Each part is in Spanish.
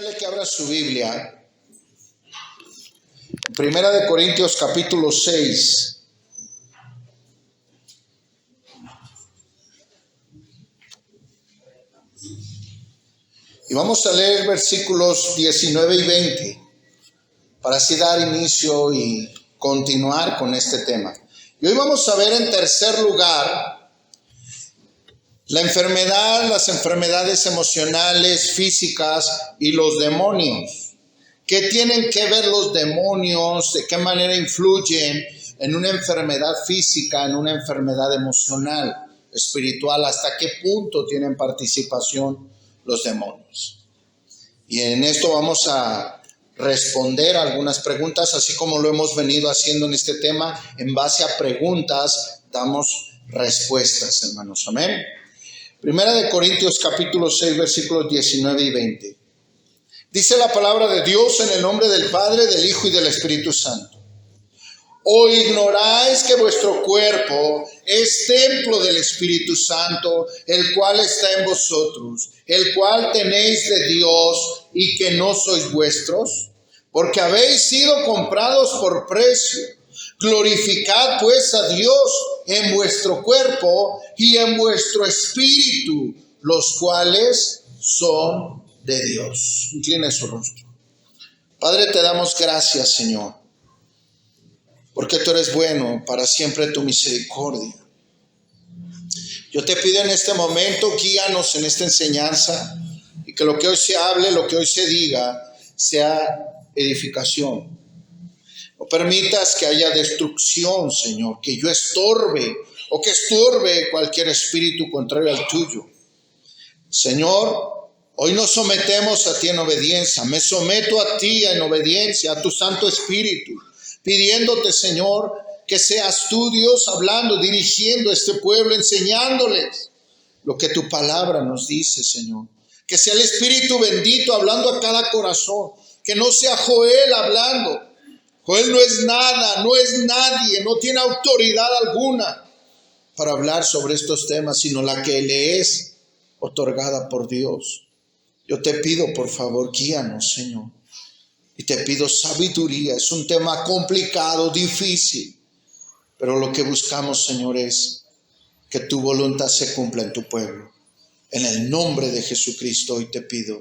invitarle que abra su Biblia. Primera de Corintios capítulo 6. Y vamos a leer versículos 19 y 20 para así dar inicio y continuar con este tema. Y hoy vamos a ver en tercer lugar la enfermedad, las enfermedades emocionales, físicas y los demonios. ¿Qué tienen que ver los demonios? ¿De qué manera influyen en una enfermedad física, en una enfermedad emocional, espiritual? ¿Hasta qué punto tienen participación los demonios? Y en esto vamos a responder algunas preguntas, así como lo hemos venido haciendo en este tema. En base a preguntas damos respuestas, hermanos. Amén. Primera de Corintios capítulo 6, versículos 19 y 20. Dice la palabra de Dios en el nombre del Padre, del Hijo y del Espíritu Santo. ¿O ignoráis que vuestro cuerpo es templo del Espíritu Santo, el cual está en vosotros, el cual tenéis de Dios y que no sois vuestros? Porque habéis sido comprados por precio. Glorificad pues a Dios en vuestro cuerpo y en vuestro espíritu, los cuales son de Dios. Incline su rostro. Padre, te damos gracias, Señor, porque tú eres bueno, para siempre tu misericordia. Yo te pido en este momento, guíanos en esta enseñanza y que lo que hoy se hable, lo que hoy se diga, sea edificación. No permitas que haya destrucción, Señor, que yo estorbe o que estorbe cualquier espíritu contrario al tuyo. Señor, hoy nos sometemos a ti en obediencia. Me someto a ti en obediencia, a tu Santo Espíritu, pidiéndote, Señor, que seas tú, Dios, hablando, dirigiendo a este pueblo, enseñándoles lo que tu palabra nos dice, Señor. Que sea el Espíritu bendito hablando a cada corazón, que no sea Joel hablando. Joel no es nada, no es nadie, no tiene autoridad alguna para hablar sobre estos temas, sino la que le es otorgada por Dios. Yo te pido, por favor, guíanos, Señor. Y te pido sabiduría. Es un tema complicado, difícil. Pero lo que buscamos, Señor, es que tu voluntad se cumpla en tu pueblo. En el nombre de Jesucristo hoy te pido,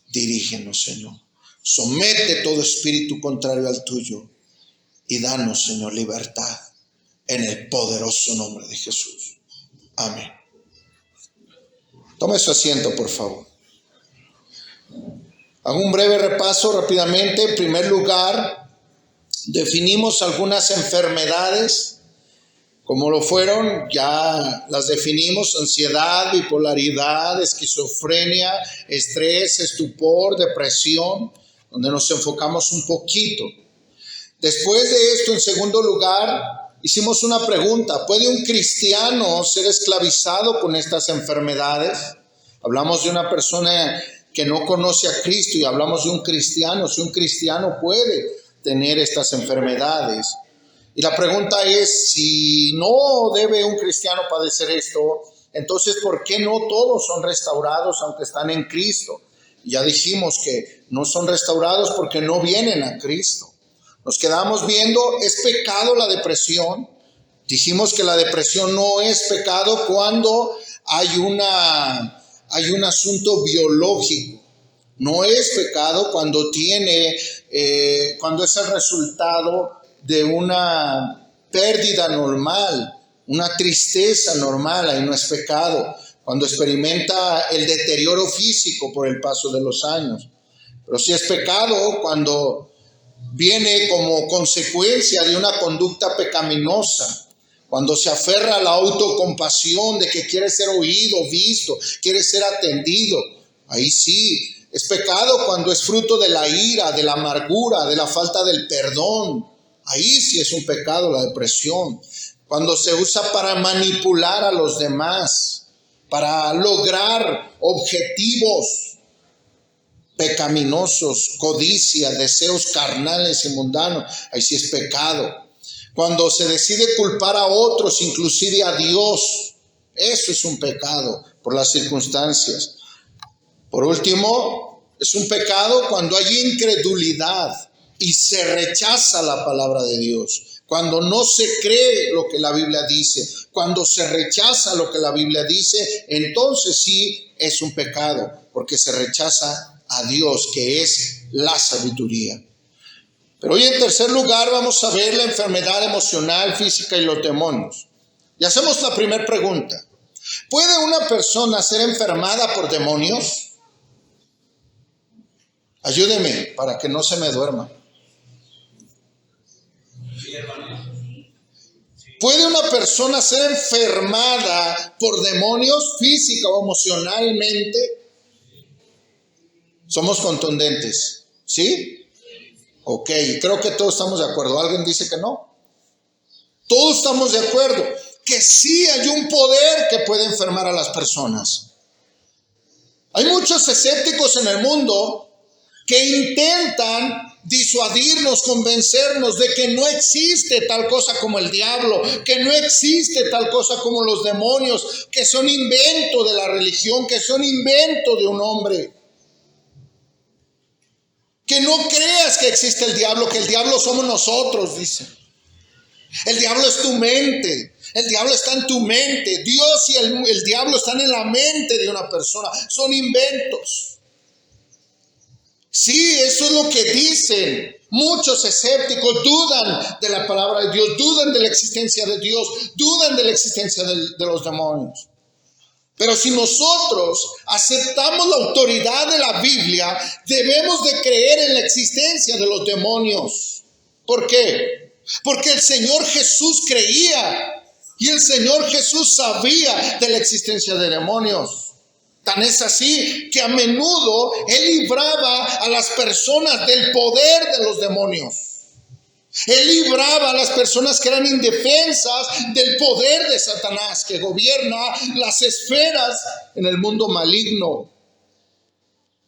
dirígenos, Señor. Somete todo espíritu contrario al tuyo y danos, Señor, libertad en el poderoso nombre de Jesús. Amén. Tome su asiento, por favor. Hago un breve repaso rápidamente. En primer lugar, definimos algunas enfermedades, como lo fueron, ya las definimos: ansiedad, bipolaridad, esquizofrenia, estrés, estupor, depresión, donde nos enfocamos un poquito. Después de esto, en segundo lugar, hicimos una pregunta: ¿puede un cristiano ser esclavizado con estas enfermedades? Hablamos de una persona que no conoce a Cristo y hablamos de un cristiano. Si un cristiano puede tener estas enfermedades. Y la pregunta es, si no debe un cristiano padecer esto, entonces ¿por qué no todos son restaurados aunque están en Cristo? Ya dijimos que no son restaurados porque no vienen a Cristo. Nos quedamos viendo, ¿es pecado la depresión? Dijimos que la depresión no es pecado cuando hay un asunto biológico. No es pecado cuando cuando es el resultado de una pérdida normal, una tristeza normal. Ahí no es pecado. Cuando experimenta el deterioro físico por el paso de los años. Pero sí es pecado cuando viene como consecuencia de una conducta pecaminosa. Cuando se aferra a la autocompasión de que quiere ser oído, visto, quiere ser atendido. Ahí sí. Es pecado cuando es fruto de la ira, de la amargura, de la falta del perdón. Ahí sí es un pecado la depresión. Cuando se usa para manipular a los demás, para lograr objetivos pecaminosos, codicia, deseos carnales y mundanos, ahí sí es pecado. Cuando se decide culpar a otros, inclusive a Dios, eso es un pecado por las circunstancias. Por último, Es un pecado cuando hay incredulidad y se rechaza la palabra de Dios. Cuando no se cree lo que la Biblia dice, cuando se rechaza lo que la Biblia dice, entonces sí es un pecado, porque se rechaza a Dios, que es la sabiduría. Pero hoy en tercer lugar vamos a ver la enfermedad emocional, física y los demonios. Y hacemos la primera pregunta. ¿Puede una persona ser enfermada por demonios? Ayúdeme para que no se me duerma. ¿Puede una persona ser enfermada por demonios física o emocionalmente? Somos contundentes, ¿sí? Ok, creo que todos estamos de acuerdo. ¿Alguien dice que no? Todos estamos de acuerdo que sí hay un poder que puede enfermar a las personas. Hay muchos escépticos en el mundo que intentan disuadirnos, convencernos de que no existe tal cosa como el diablo, que no existe tal cosa como los demonios, que son invento de la religión, que son invento de un hombre. Que no creas que existe el diablo, que el diablo somos nosotros, dice. El diablo es tu mente, el diablo está en tu mente. Dios y el diablo están en la mente de una persona, son inventos. Sí, eso es lo que dicen. Muchos escépticos dudan de la palabra de Dios, dudan de la existencia de Dios, dudan de la existencia de los demonios. Pero si nosotros aceptamos la autoridad de la Biblia, debemos de creer en la existencia de los demonios. ¿Por qué? Porque el Señor Jesús creía y el Señor Jesús sabía de la existencia de demonios. Tan es así que a menudo Él libraba a las personas del poder de los demonios. Él libraba a las personas que eran indefensas del poder de Satanás, que gobierna las esferas en el mundo maligno.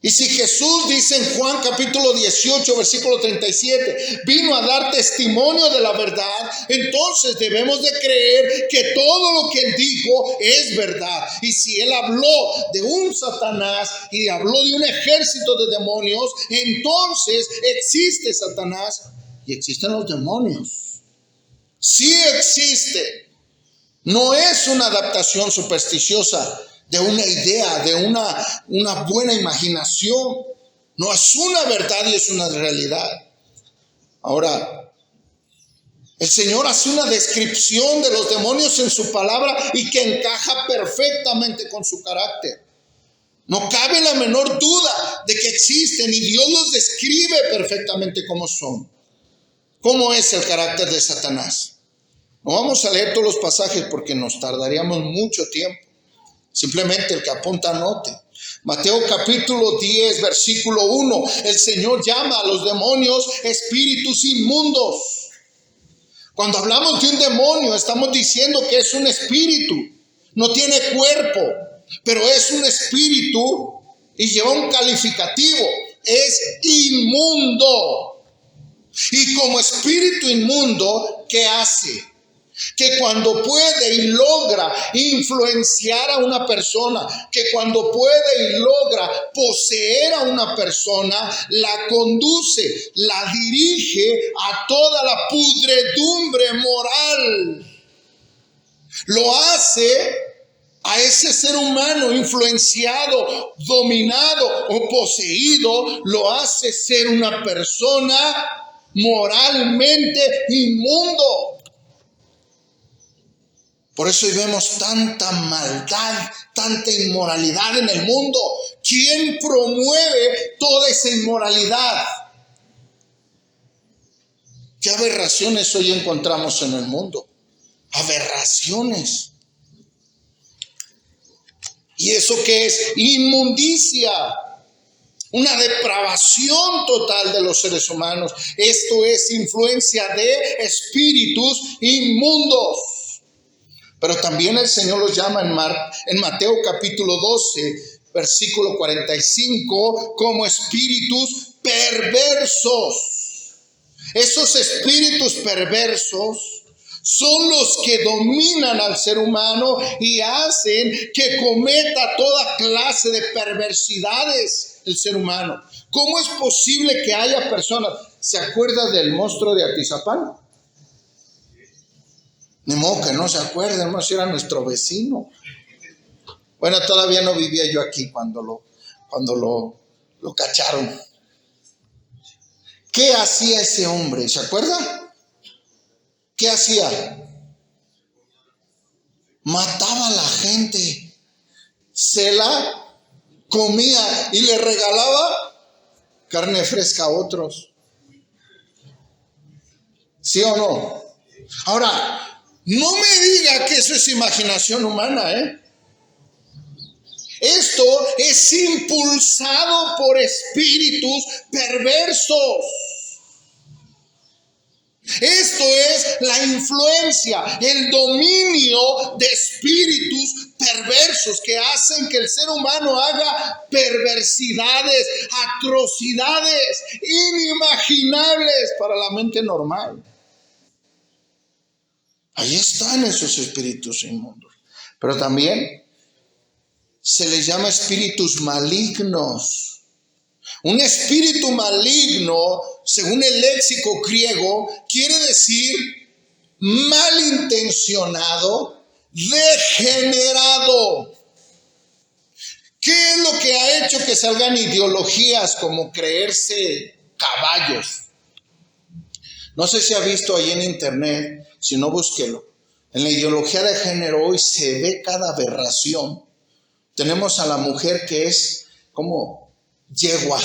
Y si Jesús dice en Juan capítulo 18, versículo 37, vino a dar testimonio de la verdad, entonces debemos de creer que todo lo que Él dijo es verdad. Y si Él habló de un Satanás y habló de un ejército de demonios, entonces existe Satanás y existen los demonios. Sí existe. No es una adaptación supersticiosa de una idea, de una buena imaginación. No, es una verdad y es una realidad. Ahora, el Señor hace una descripción de los demonios en su palabra y que encaja perfectamente con su carácter. No cabe la menor duda de que existen y Dios los describe perfectamente como son. ¿Cómo es el carácter de Satanás? No vamos a leer todos los pasajes porque nos tardaríamos mucho tiempo. Simplemente el que apunta anote. Mateo capítulo 10, versículo 1. El Señor llama a los demonios espíritus inmundos. Cuando hablamos de un demonio, estamos diciendo que es un espíritu. No tiene cuerpo, pero es un espíritu y lleva un calificativo. Es inmundo. Y como espíritu inmundo, ¿qué hace? Que cuando puede y logra influenciar a una persona, que cuando puede y logra poseer a una persona, la conduce, la dirige a toda la pudredumbre moral. Lo hace a ese ser humano influenciado, dominado o poseído, lo hace ser una persona moralmente inmundo. Por eso hoy vemos tanta maldad, tanta inmoralidad en el mundo. ¿Quién promueve toda esa inmoralidad? ¿Qué aberraciones hoy encontramos en el mundo? Aberraciones. ¿Y eso qué es? Inmundicia. Una depravación total de los seres humanos. Esto es influencia de espíritus inmundos. Pero también el Señor los llama en Mateo capítulo 12, versículo 45, como espíritus perversos. Esos espíritus perversos son los que dominan al ser humano y hacen que cometa toda clase de perversidades el ser humano. ¿Cómo es posible que haya personas? ¿Se acuerda del monstruo de Atizapán? Ni modo que no se acuerda, hermano, si era nuestro vecino. Bueno, todavía no vivía yo aquí cuando lo cacharon. ¿Qué hacía ese hombre? ¿Se acuerda? ¿Qué hacía? Mataba a la gente, se la comía y le regalaba carne fresca a otros. ¿Sí o no? Ahora, no me diga que eso es imaginación humana, ¿eh? Esto es impulsado por espíritus perversos. Esto es la influencia, el dominio de espíritus perversos que hacen que el ser humano haga perversidades, atrocidades inimaginables para la mente normal. Ahí están esos espíritus inmundos. Pero también se les llama espíritus malignos. Un espíritu maligno, según el léxico griego, quiere decir malintencionado, degenerado. ¿Qué es lo que ha hecho que salgan ideologías como creerse caballos? No sé si ha visto ahí en internet, si no, búsquelo. En la ideología de género hoy se ve cada aberración. Tenemos a la mujer que es como yegua,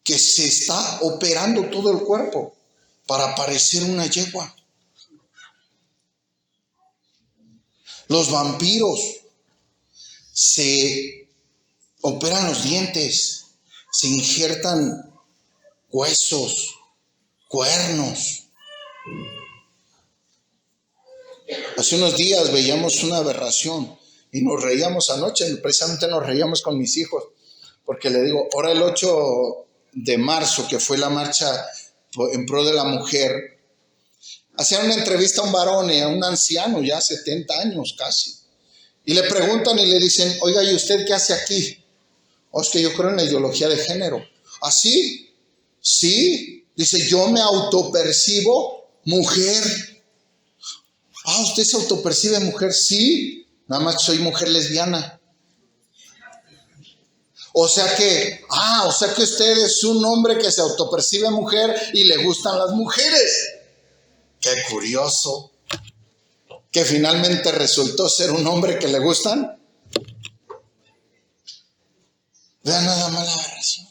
que se está operando todo el cuerpo para parecer una yegua. Los vampiros se operan los dientes, se injertan huesos, cuernos. Hace unos días veíamos una aberración y nos reíamos anoche, precisamente nos reíamos con mis hijos, porque le digo, ahora el 8 de marzo, que fue la marcha en pro de la mujer, hacían una entrevista a un varón, a un anciano, ya 70 años casi, y le preguntan y le dicen, oiga, ¿y usted qué hace aquí? Es que yo creo en la ideología de género. ¿Así? Sí, dice, yo me autopercibo mujer. ¿Usted se autopercibe mujer? Sí, nada más que soy mujer lesbiana. O sea que usted es un hombre que se autopercibe mujer y le gustan las mujeres. Qué curioso. Que finalmente resultó ser un hombre que le gustan. Vean nada más la aberración.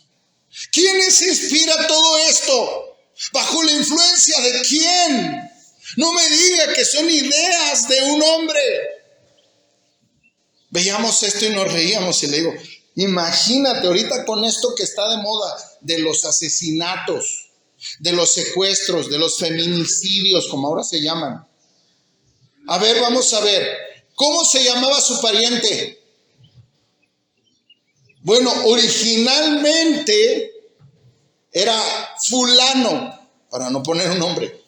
¿Quiénes inspira todo esto? ¿Bajo la influencia de quién? No me diga que son ideas de un hombre. Veíamos esto y nos reíamos y le digo, imagínate ahorita con esto que está de moda de los asesinatos, de los secuestros, de los feminicidios, como ahora se llaman. A ver, vamos a ver, ¿cómo se llamaba su pariente? Bueno, originalmente era fulano, para no poner un nombre,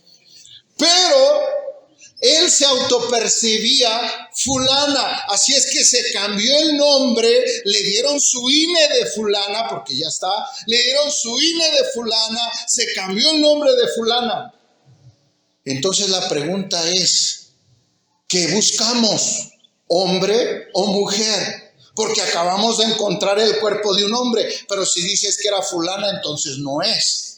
pero él se autopercibía fulana, así es que se cambió el nombre, le dieron su INE de fulana, porque ya está, le dieron su INE de fulana, se cambió el nombre de fulana. Entonces la pregunta es, ¿qué buscamos? ¿Hombre o mujer? Porque acabamos de encontrar el cuerpo de un hombre, pero si dices que era fulana, entonces no es.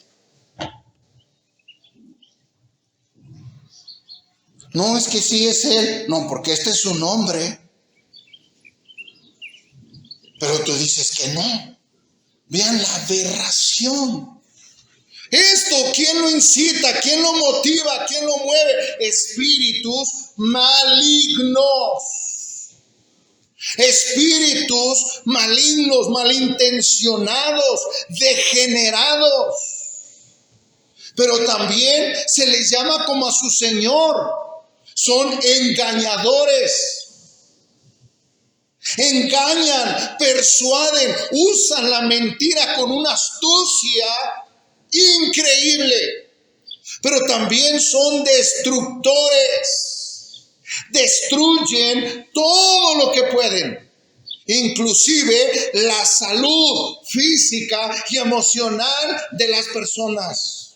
No, es que sí es él. No, porque este es su nombre. Pero tú dices que no. Vean la aberración. Esto, ¿quién lo incita? ¿Quién lo motiva? ¿Quién lo mueve? Espíritus malignos. Espíritus malignos, malintencionados, degenerados. Pero también se les llama como a su Señor. Son engañadores. Engañan, persuaden, usan la mentira con una astucia increíble. Pero también son destructores. Destruyen todo lo que pueden. inclusive la salud física y emocional de las personas.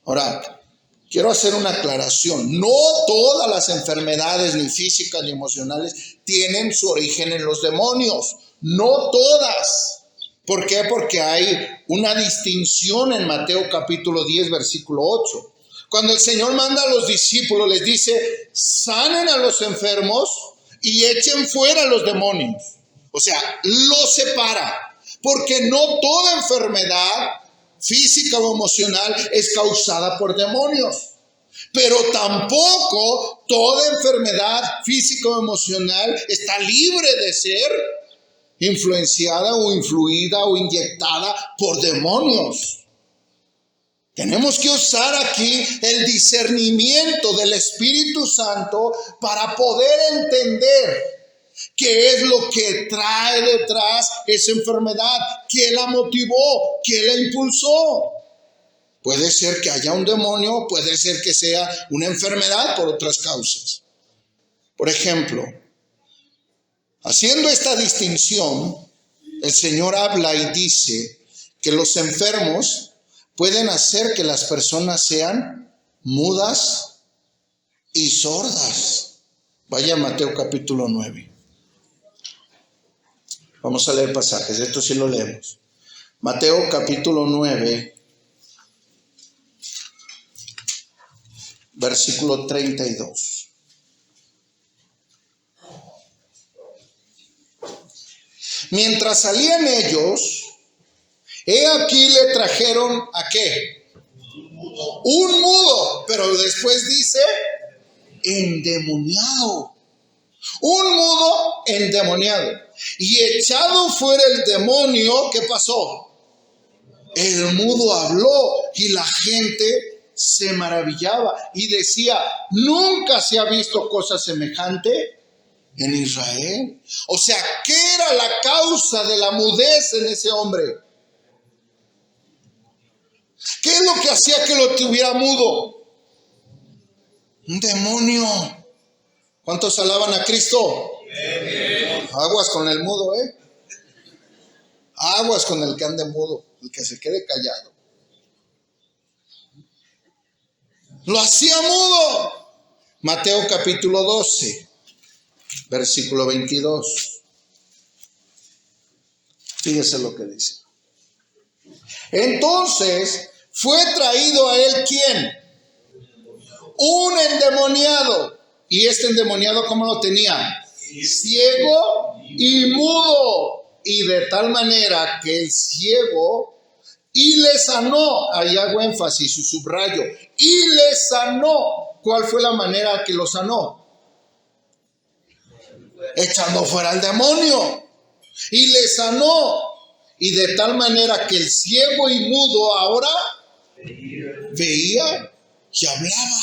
Ahora, quiero hacer una aclaración. No todas las enfermedades, ni físicas ni emocionales, tienen su origen en los demonios. No todas. ¿Por qué? Porque hay una distinción en Mateo capítulo 10, versículo 8. Cuando el Señor manda a los discípulos, les dice, sanen a los enfermos y echen fuera a los demonios. O sea, los separa. Porque no toda enfermedad física o emocional es causada por demonios. Pero tampoco toda enfermedad física o emocional está libre de ser influenciada o influida o inyectada por demonios. Tenemos que usar aquí el discernimiento del Espíritu Santo para poder entender qué es lo que trae detrás esa enfermedad, qué la motivó, qué la impulsó. Puede ser que haya un demonio, puede ser que sea una enfermedad por otras causas. Por ejemplo, haciendo esta distinción, el Señor habla y dice que los enfermos pueden hacer que las personas sean mudas y sordas. Vaya a Mateo capítulo 9. Vamos a leer pasajes, esto sí lo leemos. Mateo capítulo 9, versículo 32. Mientras salían ellos, he aquí le trajeron ¿a qué? Un mudo, pero después dice endemoniado. Un mudo endemoniado. Y echado fuera el demonio, ¿qué pasó? El mudo habló y la gente se maravillaba y decía, nunca se ha visto cosa semejante en Israel. O sea, ¿qué era la causa de la mudez en ese hombre? ¿Qué es lo que hacía que lo tuviera mudo? Un demonio. ¿Cuántos alaban a Cristo? Aguas con el mudo, Aguas con el que ande mudo, el que se quede callado. Lo hacía mudo. Mateo capítulo 12, versículo 22. Fíjese lo que dice. Entonces fue traído a él ¿quién? Un endemoniado. ¿Y este endemoniado cómo lo tenía? Ciego y mudo. Y de tal manera que el ciego y le sanó. Ahí hago énfasis y subrayo. Y le sanó. ¿Cuál fue la manera que lo sanó? Echando fuera al demonio. Y le sanó. Y de tal manera que el ciego y mudo ahora veía y hablaba.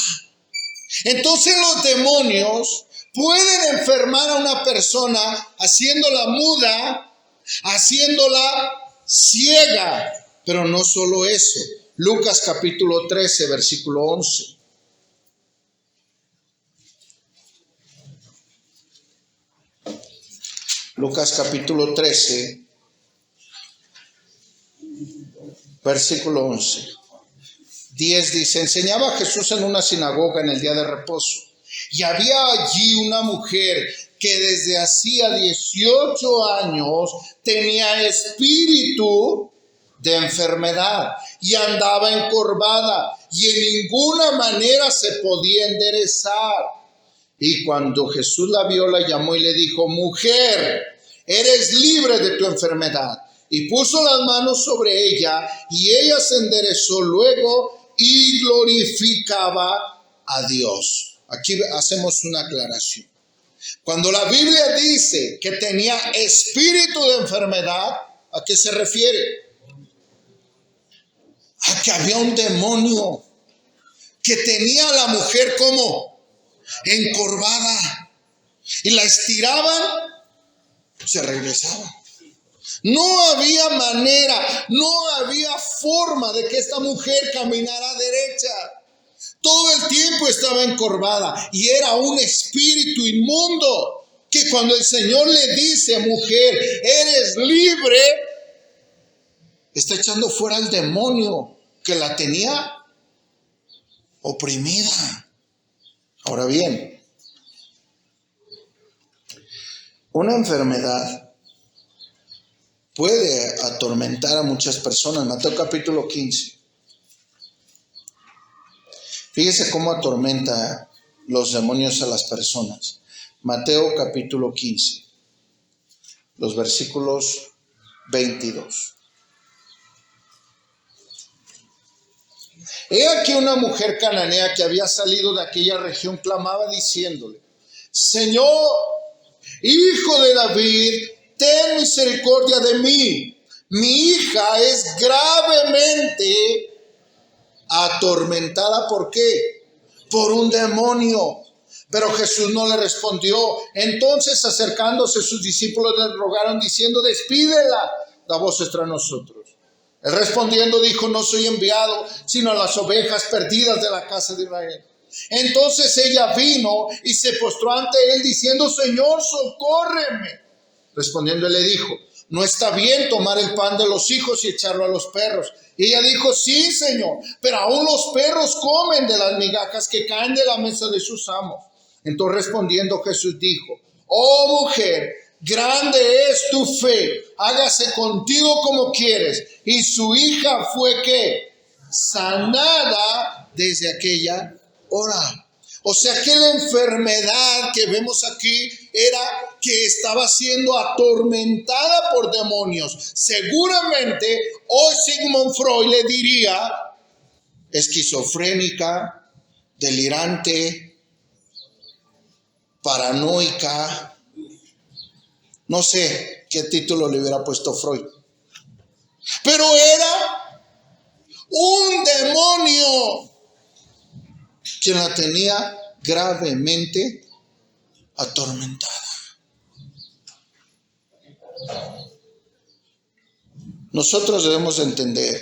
Entonces los demonios pueden enfermar a una persona haciéndola muda, haciéndola ciega. Pero no solo eso. Lucas capítulo 13, versículo 11. Lucas capítulo 13, versículo 11. 10 dice, enseñaba Jesús en una sinagoga en el día de reposo. Y había allí una mujer que desde hacía 18 años tenía espíritu de enfermedad y andaba encorvada y en ninguna manera se podía enderezar. Y cuando Jesús la vio, la llamó y le dijo, mujer, eres libre de tu enfermedad. Y puso las manos sobre ella y ella se enderezó luego y glorificaba a Dios. Aquí hacemos una aclaración. Cuando la Biblia dice que tenía espíritu de enfermedad, ¿a qué se refiere? A que había un demonio que tenía a la mujer como encorvada y la estiraban, se regresaba. No había manera, no había forma de que esta mujer caminara derecha. Todo el tiempo estaba encorvada y era un espíritu inmundo que cuando el Señor le dice, mujer, eres libre, está echando fuera al demonio que la tenía oprimida. Ahora bien, una enfermedad puede atormentar a muchas personas. Mateo capítulo 15. Fíjese cómo atormenta los demonios a las personas. Mateo capítulo 15, los versículos 22. He aquí una mujer cananea que había salido de aquella región clamaba diciéndole, Señor, Hijo de David, ten misericordia de mí. Mi hija es gravemente atormentada. ¿Por qué? Por un demonio. Pero Jesús no le respondió. Entonces, acercándose sus discípulos le rogaron diciendo, despídela, da voces tras nosotros. Él respondiendo dijo, no soy enviado, sino a las ovejas perdidas de la casa de Israel. Entonces ella vino y se postró ante él diciendo, Señor, socórreme. Respondiendo él le dijo, no está bien tomar el pan de los hijos y echarlo a los perros. Y ella dijo, sí, Señor, pero aún los perros comen de las migajas que caen de la mesa de sus amos. Entonces respondiendo Jesús dijo, oh mujer, grande es tu fe, hágase contigo como quieres. Y su hija fue ¿qué? Sanada desde aquella hora. O sea que la enfermedad que vemos aquí era que estaba siendo atormentada por demonios. Seguramente hoy Sigmund Freud le diría esquizofrénica, delirante, paranoica. No sé qué título le hubiera puesto Freud. Pero era un demonio quien la tenía gravemente atormentada. Nosotros debemos entender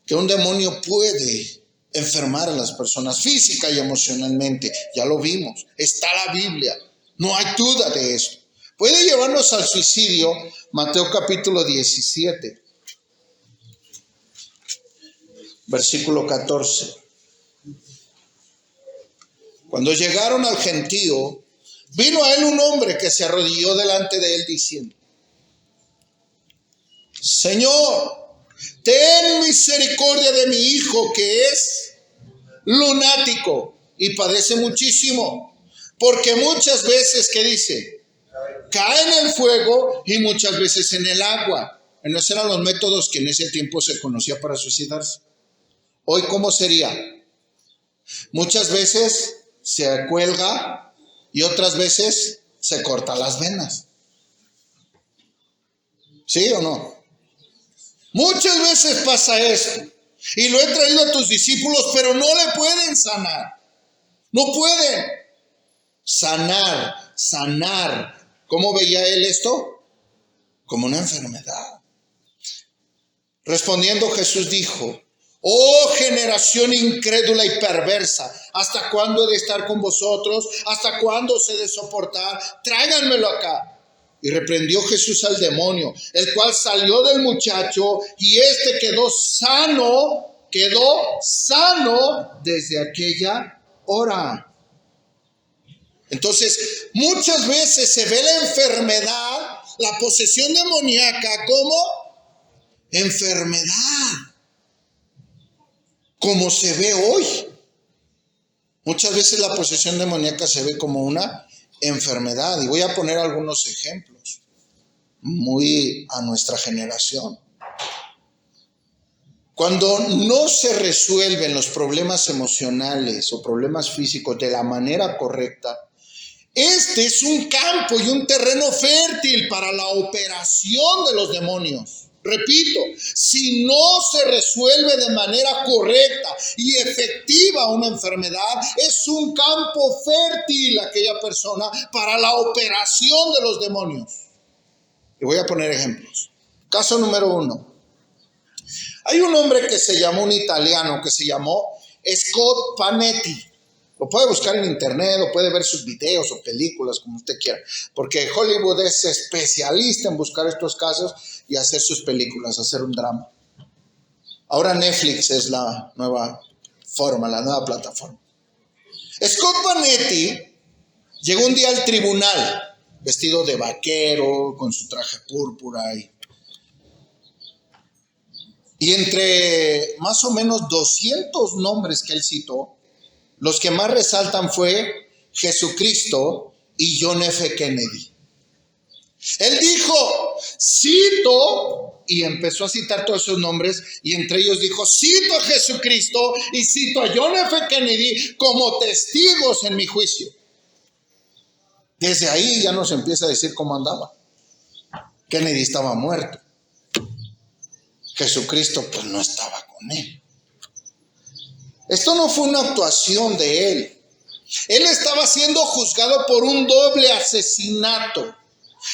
que un demonio puede enfermar a las personas física y emocionalmente. Ya lo vimos, está la Biblia, no hay duda de eso. Puede llevarnos al suicidio. Mateo capítulo 17, versículo 14. Cuando llegaron al gentío, vino a él un hombre que se arrodilló delante de él diciendo, Señor, ten misericordia de mi hijo que es lunático y padece muchísimo, porque muchas veces, ¿qué dice? Cae en el fuego y muchas veces en el agua. Esos eran los métodos que en ese tiempo se conocía para suicidarse. Hoy, ¿cómo sería? Muchas veces se cuelga y otras veces se corta las venas. ¿Sí o no? Muchas veces pasa esto. Y lo he traído a tus discípulos, pero no le pueden sanar. No pueden sanar. ¿Cómo veía él esto? Como una enfermedad. Respondiendo Jesús dijo, oh generación incrédula y perversa, ¿hasta cuándo he de estar con vosotros? ¿Hasta cuándo os he de soportar? Tráiganmelo acá. Y reprendió Jesús al demonio, el cual salió del muchacho y este quedó sano desde aquella hora. Entonces, muchas veces se ve la enfermedad, la posesión demoníaca como enfermedad, como se ve hoy. Muchas veces la posesión demoníaca se ve como una enfermedad. Y voy a poner algunos ejemplos muy a nuestra generación. Cuando no se resuelven los problemas emocionales o problemas físicos de la manera correcta, este es un campo y un terreno fértil para la operación de los demonios. Repito, si no se resuelve de manera correcta y efectiva una enfermedad, es un campo fértil aquella persona para la operación de los demonios. Y voy a poner ejemplos. Caso número 1. Hay un hombre que se llamó, un italiano que se llamó Scott Panetti. Lo puede buscar en internet, o puede ver sus videos o películas, como usted quiera. Porque Hollywood es especialista en buscar estos casos y hacer sus películas, hacer un drama. Ahora Netflix es la nueva forma, la nueva plataforma. Scott Vanetti llegó un día al tribunal, vestido de vaquero, con su traje púrpura y entre más o menos 200 nombres que él citó, los que más resaltan fue Jesucristo y John F. Kennedy. Él dijo, cito, y empezó a citar todos esos nombres, y entre ellos dijo, cito a Jesucristo y cito a John F. Kennedy como testigos en mi juicio. Desde ahí ya nos empieza a decir cómo andaba. Kennedy estaba muerto. Jesucristo pues no estaba con él. Esto no fue una actuación de él. Él estaba siendo juzgado por un doble asesinato.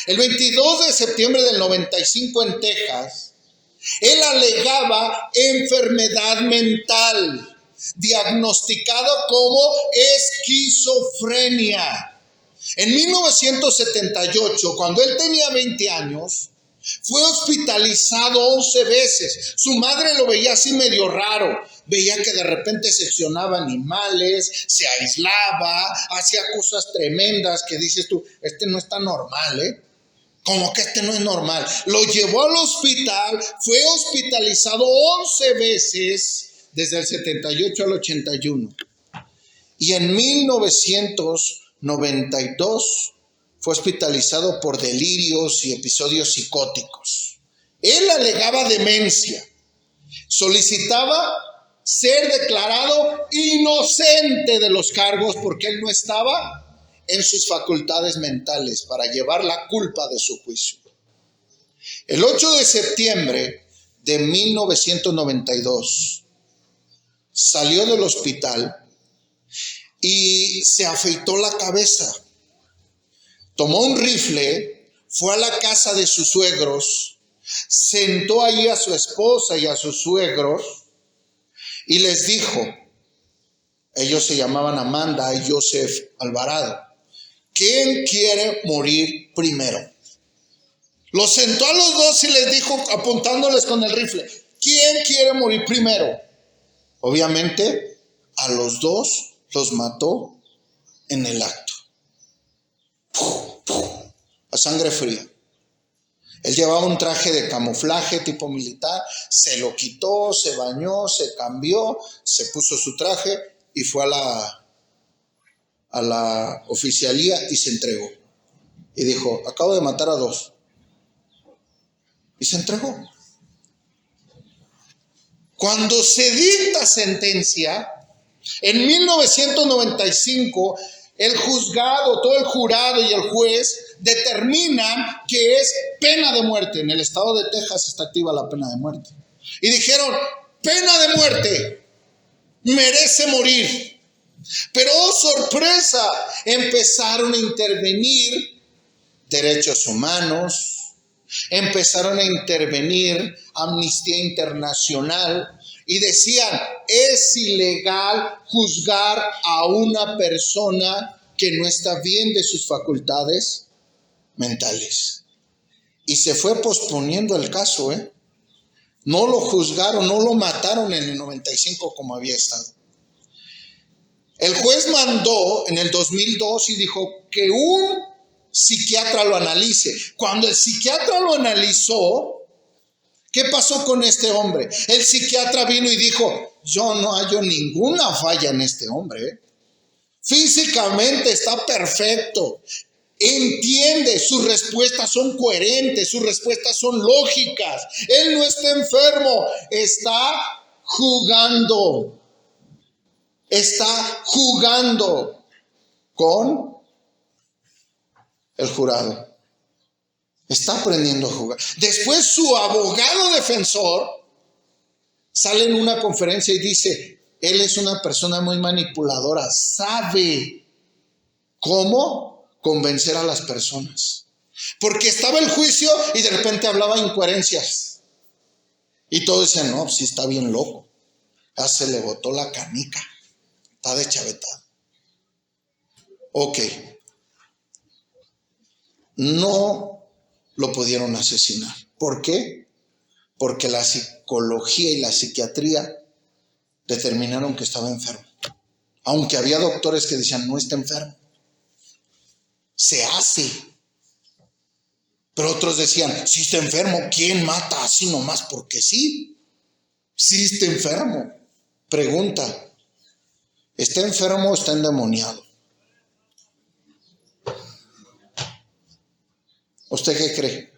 El 22 de septiembre del 95 en Texas, él alegaba enfermedad mental, diagnosticada como esquizofrenia. En 1978, cuando él tenía 20 años, fue hospitalizado 11 veces. Su madre lo veía así medio raro. Veía que de repente seccionaba animales, se aislaba, hacía cosas tremendas que dices tú, este no está normal, ¿eh? Como que este no es normal. Lo llevó al hospital, fue hospitalizado 11 veces desde el 78 al 81. Y en 1992 fue hospitalizado por delirios y episodios psicóticos. Él alegaba demencia. Solicitaba ser declarado inocente de los cargos porque él no estaba en sus facultades mentales para llevar la culpa de su juicio. El 8 de septiembre de 1992 salió del hospital y se afeitó la cabeza. Tomó un rifle, fue a la casa de sus suegros, sentó allí a su esposa y a sus suegros y les dijo, ellos se llamaban Amanda y Joseph Alvarado, ¿quién quiere morir primero? Los sentó a los dos y les dijo, apuntándoles con el rifle, ¿quién quiere morir primero? Obviamente, a los dos los mató en el acto. A sangre fría. Él llevaba un traje de camuflaje tipo militar, se lo quitó, se bañó, se cambió, se puso su traje y fue a la oficialía y se entregó. Y dijo, acabo de matar a 2. Y se entregó. Cuando se dicta sentencia, en 1995, el juzgado, todo el jurado y el juez determinan que es pena de muerte. En el estado de Texas está activa la pena de muerte. Y dijeron, pena de muerte, merece morir. Pero, oh sorpresa, empezaron a intervenir derechos humanos, empezaron a intervenir Amnistía Internacional y decían, es ilegal juzgar a una persona que no está bien de sus facultades mentales. Y se fue posponiendo el caso, ¿eh? No lo juzgaron, no lo mataron en el 95 como había estado. El juez mandó en el 2002 y dijo que un psiquiatra lo analice. Cuando el psiquiatra lo analizó, ¿qué pasó con este hombre? El psiquiatra vino y dijo, yo no hallo ninguna falla en este hombre, ¿eh? Físicamente está perfecto. Entiende, sus respuestas son coherentes, sus respuestas son lógicas. Él no está enfermo, está jugando. Está jugando con el jurado. Está aprendiendo a jugar. Después su abogado defensor sale en una conferencia y dice, él es una persona muy manipuladora, sabe cómo convencer a las personas. Porque estaba el juicio y de repente hablaba incoherencias. Y todos decían, no, sí está bien loco. Ya se le botó la canica. Está de chavetado. Ok, no lo pudieron asesinar. ¿Por qué? Porque la psicología y la psiquiatría determinaron que estaba enfermo. Aunque había doctores que decían, no está enfermo. Se hace. Pero otros decían, si está enfermo, ¿quién mata así nomás porque sí? Sí está enfermo. Pregunta, ¿está enfermo o está endemoniado? ¿Usted qué cree?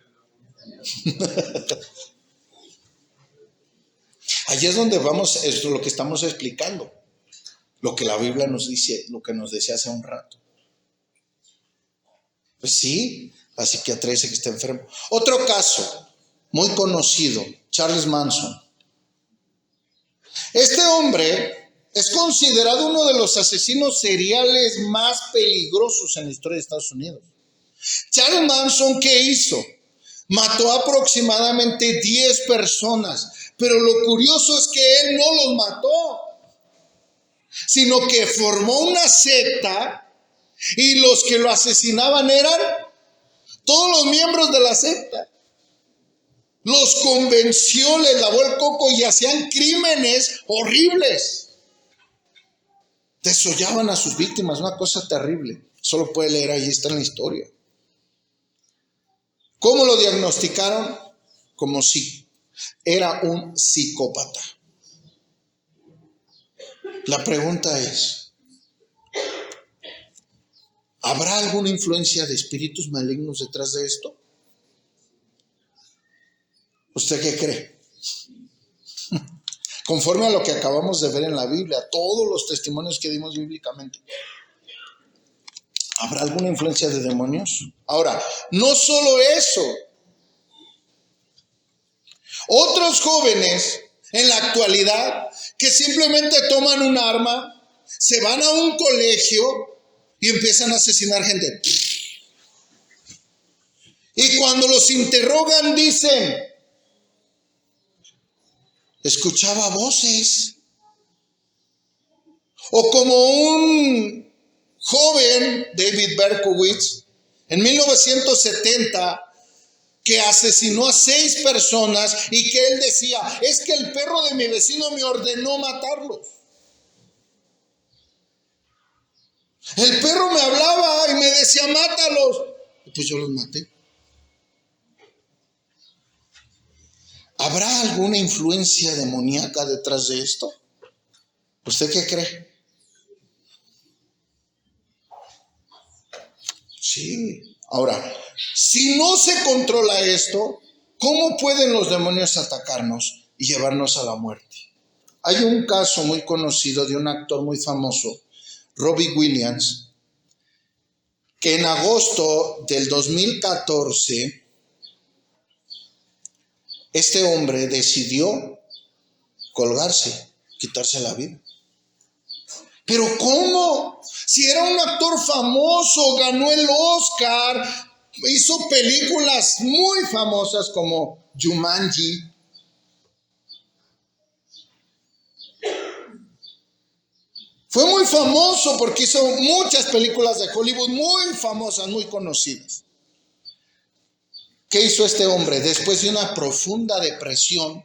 Allí es donde vamos, es lo que estamos explicando. Lo que la Biblia nos dice, lo que nos decía hace un rato. Pues sí, la psiquiatría dice que está enfermo. Otro caso, muy conocido, Charles Manson. Este hombre es considerado uno de los asesinos seriales más peligrosos en la historia de Estados Unidos. Charles Manson, ¿qué hizo? Mató aproximadamente 10 personas, pero lo curioso es que él no los mató, sino que formó una secta y los que lo asesinaban eran todos los miembros de la secta. Los convenció, les lavó el coco y hacían crímenes horribles. Desollaban a sus víctimas, una cosa terrible. Solo puede leer, ahí está en la historia. ¿Cómo lo diagnosticaron? Como si era un psicópata. La pregunta es, ¿habrá alguna influencia de espíritus malignos detrás de esto? ¿Usted qué cree? Conforme a lo que acabamos de ver en la Biblia, todos los testimonios que dimos bíblicamente, ¿habrá alguna influencia de demonios? Ahora, no solo eso. Otros jóvenes en la actualidad que simplemente toman un arma, se van a un colegio y empiezan a asesinar gente. Y cuando los interrogan dicen, escuchaba voces. O como un joven, David Berkowitz, en 1970, que asesinó a 6 personas y que él decía, es que el perro de mi vecino me ordenó matarlos. El perro me hablaba y me decía, mátalos. Y pues yo los maté. ¿Habrá alguna influencia demoníaca detrás de esto? ¿Usted qué cree? Sí. Ahora, si no se controla esto, ¿cómo pueden los demonios atacarnos y llevarnos a la muerte? Hay un caso muy conocido de un actor muy famoso, Robbie Williams, que en agosto del 2014, este hombre decidió colgarse, quitarse la vida. ¿Pero cómo? Si era un actor famoso, ganó el Oscar, hizo películas muy famosas como Jumanji. Fue muy famoso porque hizo muchas películas de Hollywood muy famosas, muy conocidas. ¿Qué hizo este hombre? Después de una profunda depresión,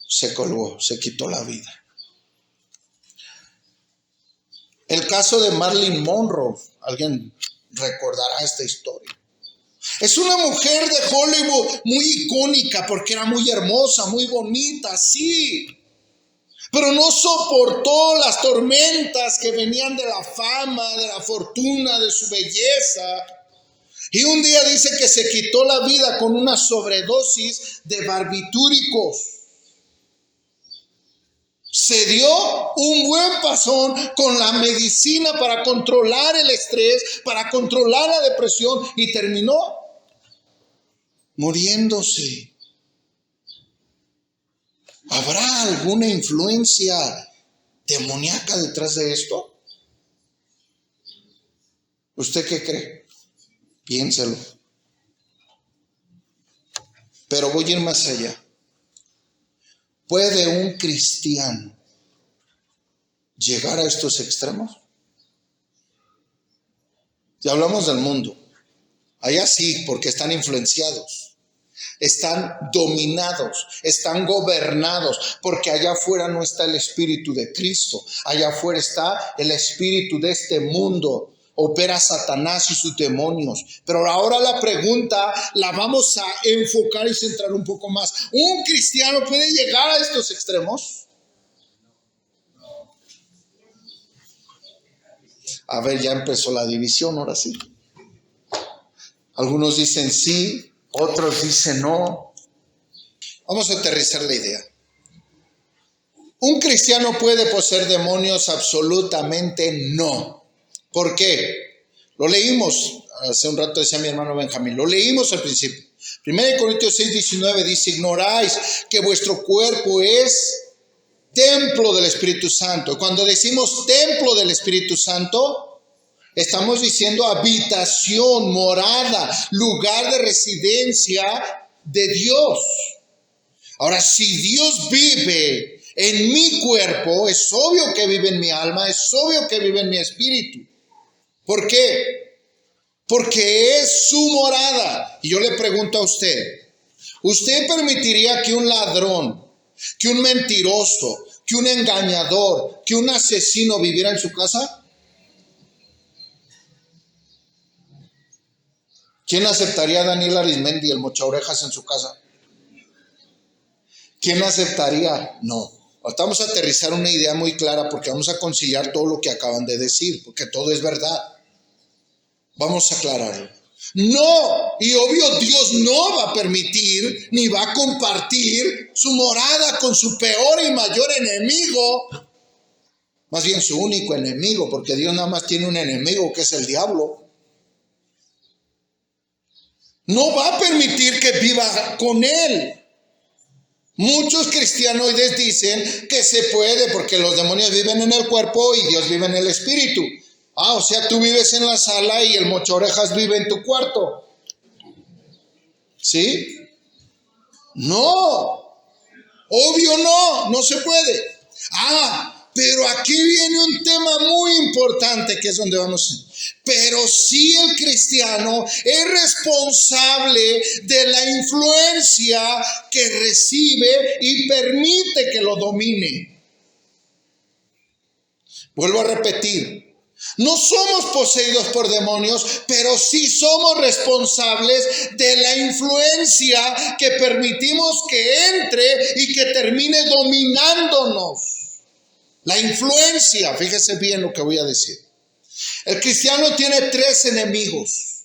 se colgó, se quitó la vida. El caso de Marilyn Monroe, alguien recordará esta historia. Es una mujer de Hollywood muy icónica porque era muy hermosa, muy bonita, sí. Pero no soportó las tormentas que venían de la fama, de la fortuna, de su belleza. Y un día dice que se quitó la vida con una sobredosis de barbitúricos. Se dio un buen pasón con la medicina para controlar el estrés, para controlar la depresión y terminó muriéndose. ¿Habrá alguna influencia demoníaca detrás de esto? ¿Usted qué cree? Piénselo. Pero voy a ir más allá. ¿Puede un cristiano llegar a estos extremos? Ya hablamos del mundo. Allá sí, porque están influenciados, están dominados, están gobernados, porque allá afuera no está el Espíritu de Cristo, allá afuera está el espíritu de este mundo. Opera Satanás y sus demonios. Pero ahora la pregunta la vamos a enfocar y centrar un poco más. ¿Un cristiano puede llegar a estos extremos? A ver, ya empezó la división, ahora sí. Algunos dicen sí, otros dicen no. Vamos a aterrizar la idea. ¿Un cristiano puede poseer demonios? Absolutamente no. ¿Por qué? Lo leímos, hace un rato decía mi hermano Benjamín, lo leímos al principio. 1 Corintios 6:19 dice, ignoráis que vuestro cuerpo es templo del Espíritu Santo. Cuando decimos templo del Espíritu Santo, estamos diciendo habitación, morada, lugar de residencia de Dios. Ahora, si Dios vive en mi cuerpo, es obvio que vive en mi alma, es obvio que vive en mi espíritu. ¿Por qué? Porque es su morada. Y yo le pregunto a usted, ¿usted permitiría que un ladrón, que un mentiroso, que un engañador, que un asesino viviera en su casa? ¿Quién aceptaría a Daniel Arismendi, el mochaorejas, en su casa? ¿Quién aceptaría? No. Vamos a aterrizar una idea muy clara porque vamos a conciliar todo lo que acaban de decir, porque todo es verdad. Vamos a aclararlo. No, y obvio Dios no va a permitir ni va a compartir su morada con su peor y mayor enemigo, más bien su único enemigo, porque Dios nada más tiene un enemigo que es el diablo. No va a permitir que viva con él. Muchos cristianoides dicen que se puede porque los demonios viven en el cuerpo y Dios vive en el espíritu. Ah, o sea, tú vives en la sala y el mochorejas vive en tu cuarto. ¿Sí? No. Obvio no se puede. Pero aquí viene un tema muy importante que es donde vamos. Pero sí el cristiano es responsable de la influencia que recibe y permite que lo domine. Vuelvo a repetir. No somos poseídos por demonios, pero sí somos responsables de la influencia que permitimos que entre y que termine dominándonos. La influencia, fíjese bien lo que voy a decir. El cristiano tiene 3 enemigos.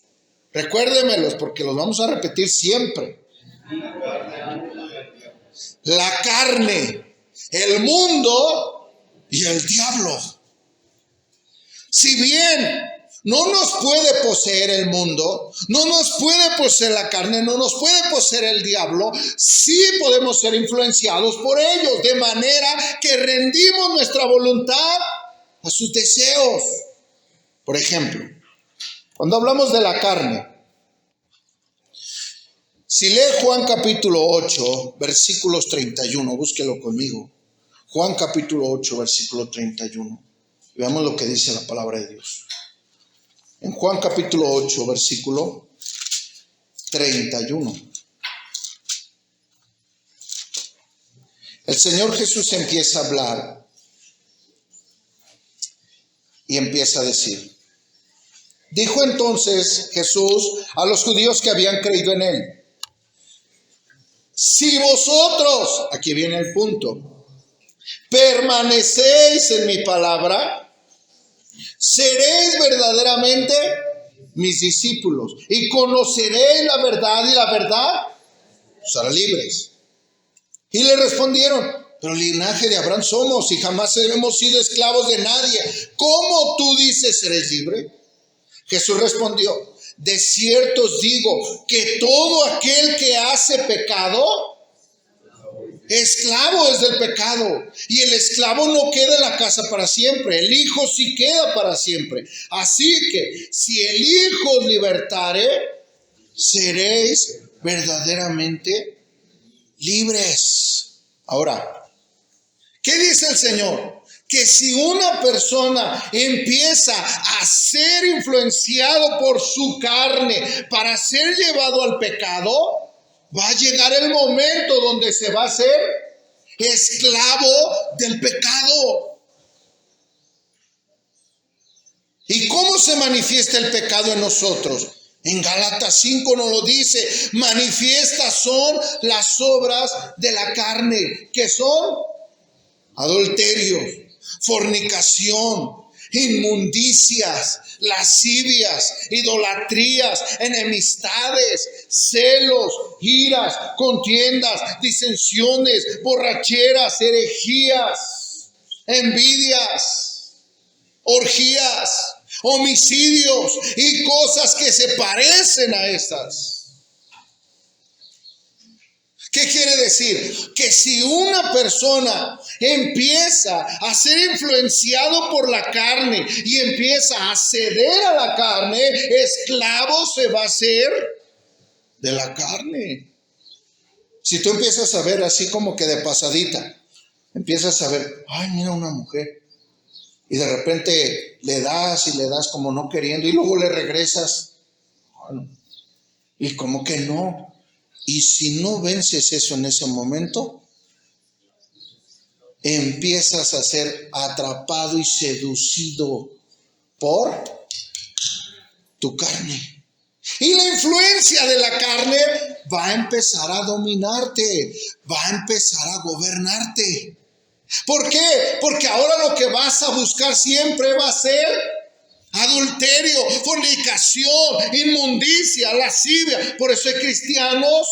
Recuérdemelos porque los vamos a repetir siempre. La carne, el mundo y el diablo. Si bien no nos puede poseer el mundo, no nos puede poseer la carne, no nos puede poseer el diablo, sí podemos ser influenciados por ellos, de manera que rendimos nuestra voluntad a sus deseos. Por ejemplo, cuando hablamos de la carne, si lee Juan capítulo 8, versículos 31, búsquelo conmigo. Juan capítulo 8, versículo 31. Veamos lo que dice la palabra de Dios. En Juan capítulo 8, versículo 31. El Señor Jesús empieza a hablar y empieza a decir. Dijo entonces Jesús a los judíos que habían creído en él. Si vosotros, aquí viene el punto, permanecéis en mi palabra, seréis verdaderamente mis discípulos y conoceréis la verdad y la verdad os hará libres. Y le respondieron, pero linaje de Abraham somos y jamás hemos sido esclavos de nadie. ¿Cómo tú dices seréis libre? Jesús respondió, de cierto os digo que todo aquel que hace pecado, esclavo es del pecado, y el esclavo no queda en la casa para siempre, el hijo sí queda para siempre. Así que si el hijo os libertare, seréis verdaderamente libres. Ahora, ¿qué dice el Señor? que si una persona empieza a ser influenciado por su carne para ser llevado al pecado, va a llegar el momento donde se va a hacer esclavo del pecado. ¿Y cómo se manifiesta el pecado en nosotros? En Gálatas 5 nos lo dice: manifiestas son las obras de la carne, que son adulterio, fornicación, inmundicias, lascivias, idolatrías, enemistades, celos, iras, contiendas, disensiones, borracheras, herejías, envidias, orgías, homicidios y cosas que se parecen a estas. ¿Qué quiere decir? Que si una persona empieza a ser influenciado por la carne y empieza a ceder a la carne, esclavo se va a hacer de la carne. Si tú empiezas a ver así como que de pasadita, empiezas a ver, ay, mira una mujer, y de repente le das y le das como no queriendo, y luego le regresas, bueno, y como que no. Y si no vences eso en ese momento, empiezas a ser atrapado y seducido por tu carne. Y la influencia de la carne va a empezar a dominarte, va a empezar a gobernarte. ¿Por qué? Porque ahora lo que vas a buscar siempre va a ser adulterio, fornicación, inmundicia, lascivia. Por eso hay cristianos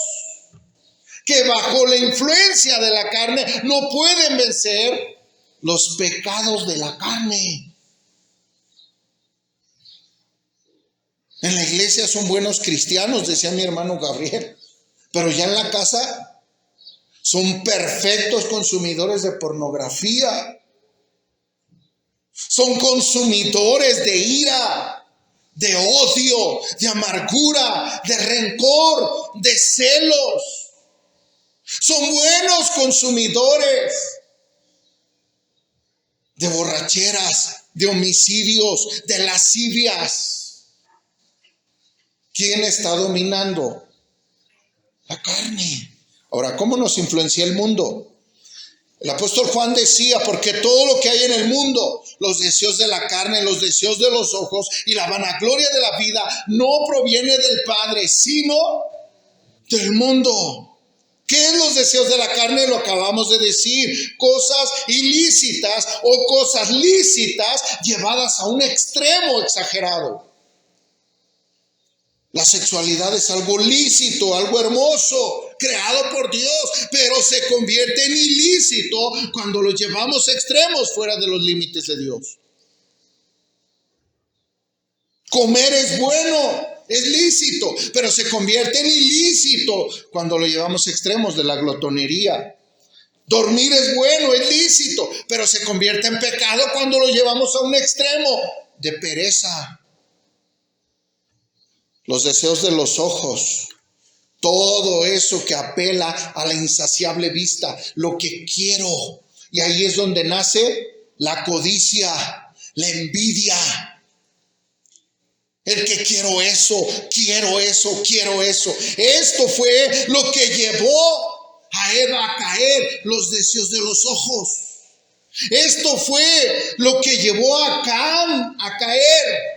que bajo la influencia de la carne no pueden vencer los pecados de la carne. En la iglesia son buenos cristianos, decía mi hermano Gabriel, pero ya en la casa son perfectos consumidores de pornografía. Son consumidores de ira, de odio, de amargura, de rencor, de celos. Son buenos consumidores de borracheras, de homicidios, de lascivias. ¿Quién está dominando? La carne. Ahora, ¿cómo nos influencia el mundo? El apóstol Juan decía, porque todo lo que hay en el mundo, los deseos de la carne, los deseos de los ojos y la vanagloria de la vida, no proviene del Padre, sino del mundo. ¿Qué es los deseos de la carne? Lo acabamos de decir, cosas ilícitas o cosas lícitas llevadas a un extremo exagerado. La sexualidad es algo lícito, algo hermoso, creado por Dios, pero se convierte en ilícito cuando lo llevamos a extremos fuera de los límites de Dios. Comer es bueno, es lícito, pero se convierte en ilícito cuando lo llevamos a extremos de la glotonería. Dormir es bueno, es lícito, pero se convierte en pecado cuando lo llevamos a un extremo de pereza. Los deseos de los ojos, todo eso que apela a la insaciable vista, lo que quiero. Y ahí es donde nace la codicia, la envidia. El que quiero eso, quiero eso, quiero eso. Esto fue lo que llevó a Eva a caer, los deseos de los ojos. Esto fue lo que llevó a Canaán a caer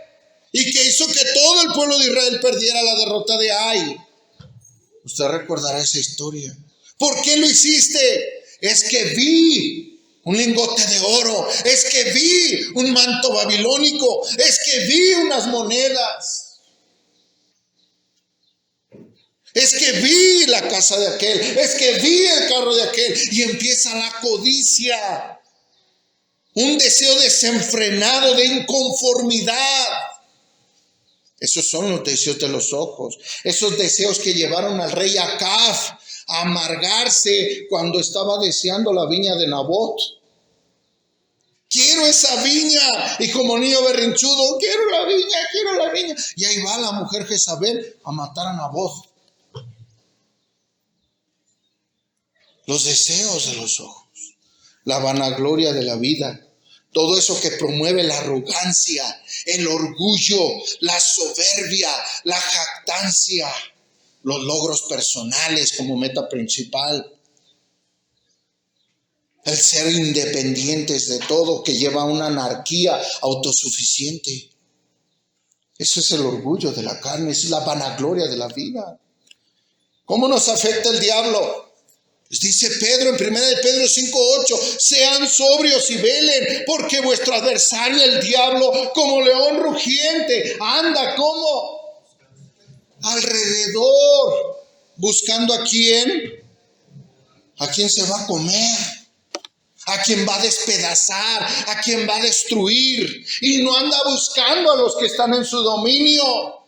y que hizo que todo el pueblo de Israel perdiera la derrota de Ai. Usted recordará esa historia. ¿Por qué lo hiciste? Es que vi un lingote de oro, es que vi un manto babilónico, es que vi unas monedas, es que vi la casa de aquel, es que vi el carro de aquel, y empieza la codicia, un deseo desenfrenado de inconformidad. Esos son los deseos de los ojos, esos deseos que llevaron al rey Acab a amargarse cuando estaba deseando la viña de Nabot. Quiero esa viña, y como niño berrinchudo, quiero la viña, quiero la viña. Y ahí va la mujer Jezabel a matar a Nabot. Los deseos de los ojos, la vanagloria de la vida. todo eso que promueve la arrogancia, el orgullo, la soberbia, la jactancia, los logros personales como meta principal, el ser independientes de todo, que lleva a una anarquía autosuficiente. Eso es el orgullo de la carne, eso es la vanagloria de la vida. ¿Cómo nos afecta el diablo? Pues dice Pedro en 1 Pedro 5:8, sean sobrios y velen, porque vuestro adversario el diablo, como león rugiente, anda como alrededor, buscando a quién se va a comer, a quien va a despedazar, a quien va a destruir. Y no anda buscando a los que están en su dominio,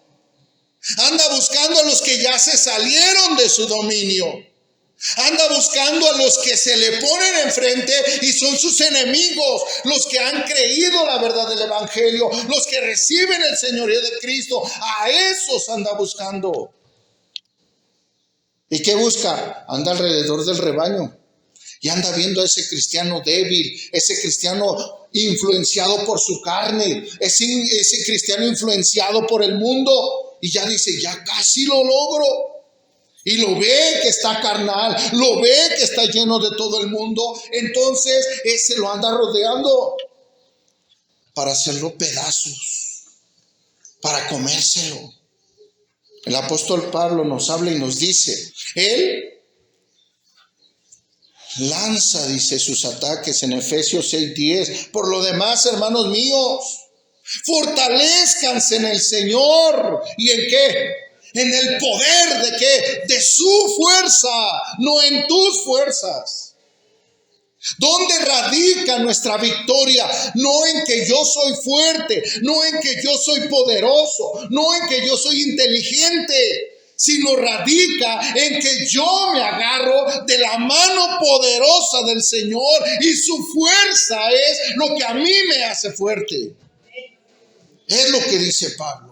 anda buscando a los que ya se salieron de su dominio. Anda buscando a los que se le ponen enfrente y son sus enemigos, los que han creído la verdad del evangelio, los que reciben el señorío de Cristo. A esos anda buscando. ¿Y qué busca? Anda alrededor del rebaño y anda viendo a ese cristiano débil, ese cristiano influenciado por su carne, ese cristiano influenciado por el mundo, y ya dice, ya casi lo logro. Y lo ve que está carnal, lo ve que está lleno de todo el mundo. Entonces ese lo anda rodeando para hacerlo pedazos, para comérselo. El apóstol Pablo nos habla y nos dice, él lanza, dice, sus ataques en Efesios 6:10. Por lo demás, hermanos míos, fortalezcanse en el Señor. ¿Y en qué? En el poder de ¿qué? De su fuerza, no en tus fuerzas. ¿Dónde radica nuestra victoria? No en que yo soy fuerte, no en que yo soy poderoso, no en que yo soy inteligente, sino radica en que yo me agarro de la mano poderosa del Señor y su fuerza es lo que a mí me hace fuerte. Es lo que dice Pablo.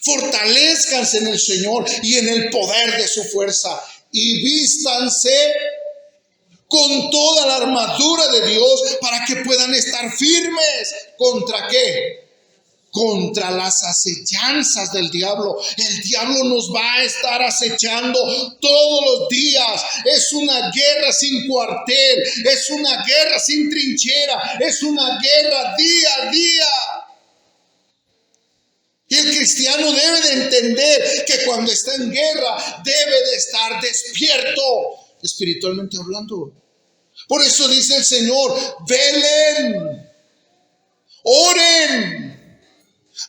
Fortalezcanse en el Señor y en el poder de su fuerza y vístanse con toda la armadura de Dios para que puedan estar firmes. ¿Contra qué? Contra las acechanzas del diablo. El diablo nos va a estar acechando todos los días. Es una guerra sin cuartel, es una guerra sin trinchera, es una guerra día a día. Y el cristiano debe de entender que cuando está en guerra debe de estar despierto, espiritualmente hablando. Por eso dice el Señor, velen, oren,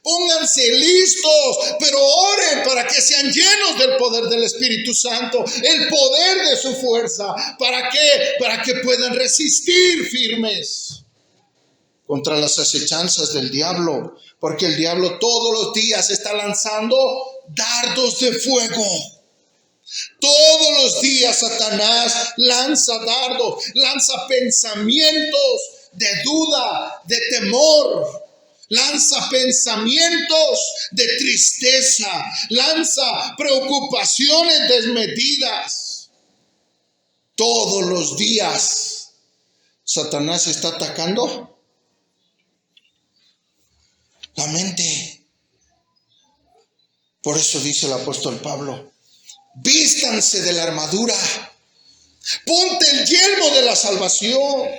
pónganse listos, pero oren para que sean llenos del poder del Espíritu Santo, el poder de su fuerza. ¿Para qué? Para que puedan resistir firmes contra las acechanzas del diablo. Porque el diablo todos los días está lanzando dardos de fuego. Todos los días Satanás lanza dardos, lanza pensamientos de duda, de temor, lanza pensamientos de tristeza, lanza preocupaciones desmedidas. Todos los días Satanás está atacando la mente. Por eso dice el apóstol Pablo, vístanse de la armadura, ponte el yelmo de la salvación,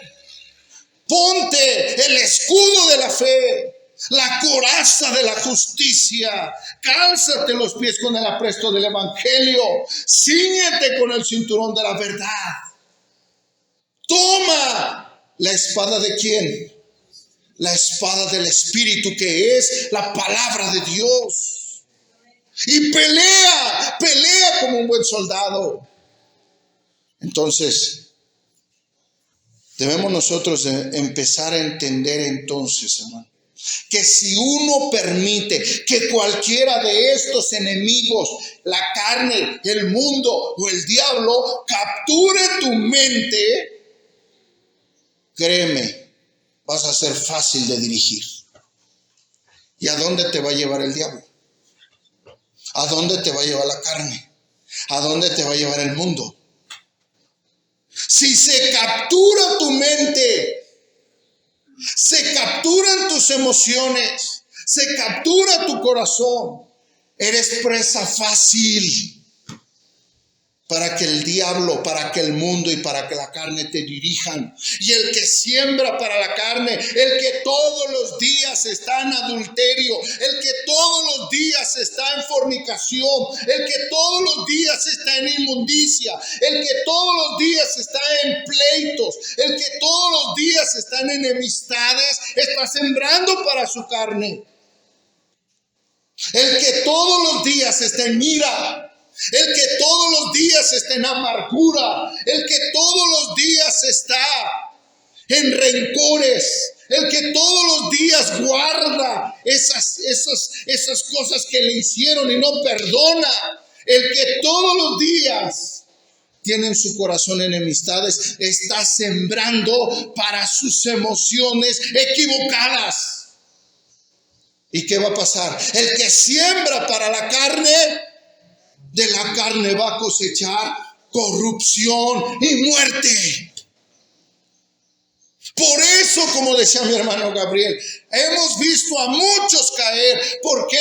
ponte el escudo de la fe, la coraza de la justicia, cálzate los pies con el apresto del evangelio, cíñete con el cinturón de la verdad. Toma la espada de ¿quién? La espada del Espíritu, que es la palabra de Dios. Y pelea como un buen soldado. Entonces, debemos nosotros empezar a entender entonces, hermano, que si uno permite que cualquiera de estos enemigos, la carne, el mundo o el diablo, capture tu mente, créeme, vas a ser fácil de dirigir. ¿Y a dónde te va a llevar el diablo? ¿A dónde te va a llevar la carne? ¿A dónde te va a llevar el mundo? Si se captura tu mente, se captura tus emociones, se captura tu corazón. Eres presa fácil para que el diablo, para que el mundo y para que la carne te dirijan. Y el que siembra para la carne, el que todos los días está en adulterio, el que todos los días está en fornicación, el que todos los días está en inmundicia, el que todos los días está en pleitos, el que todos los días está en enemistades, está sembrando para su carne. El que todos los días está en ira, el que todos los días está en amargura, el que todos los días está en rencores, el que todos los días guarda esas cosas que le hicieron y no perdona, el que todos los días tiene en su corazón enemistades, está sembrando para sus emociones equivocadas. ¿Y qué va a pasar? El que siembra para la carne, de la carne va a cosechar corrupción y muerte. Por eso, como decía mi hermano Gabriel, hemos visto a muchos caer porque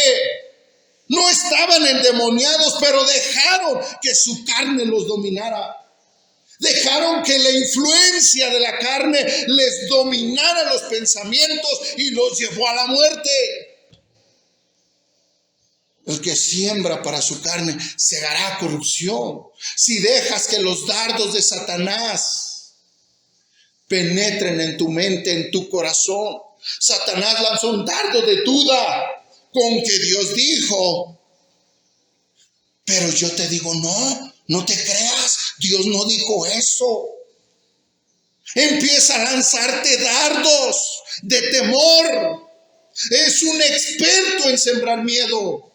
no estaban endemoniados, pero dejaron que su carne los dominara. Dejaron que la influencia de la carne les dominara los pensamientos y los llevó a la muerte. El que siembra para su carne segará corrupción. Si dejas que los dardos de Satanás penetren en tu mente, en tu corazón. Satanás lanzó un dardo de duda con que Dios dijo. Pero yo te digo, no te creas, Dios no dijo eso. Empieza a lanzarte dardos de temor. Es un experto en sembrar miedo.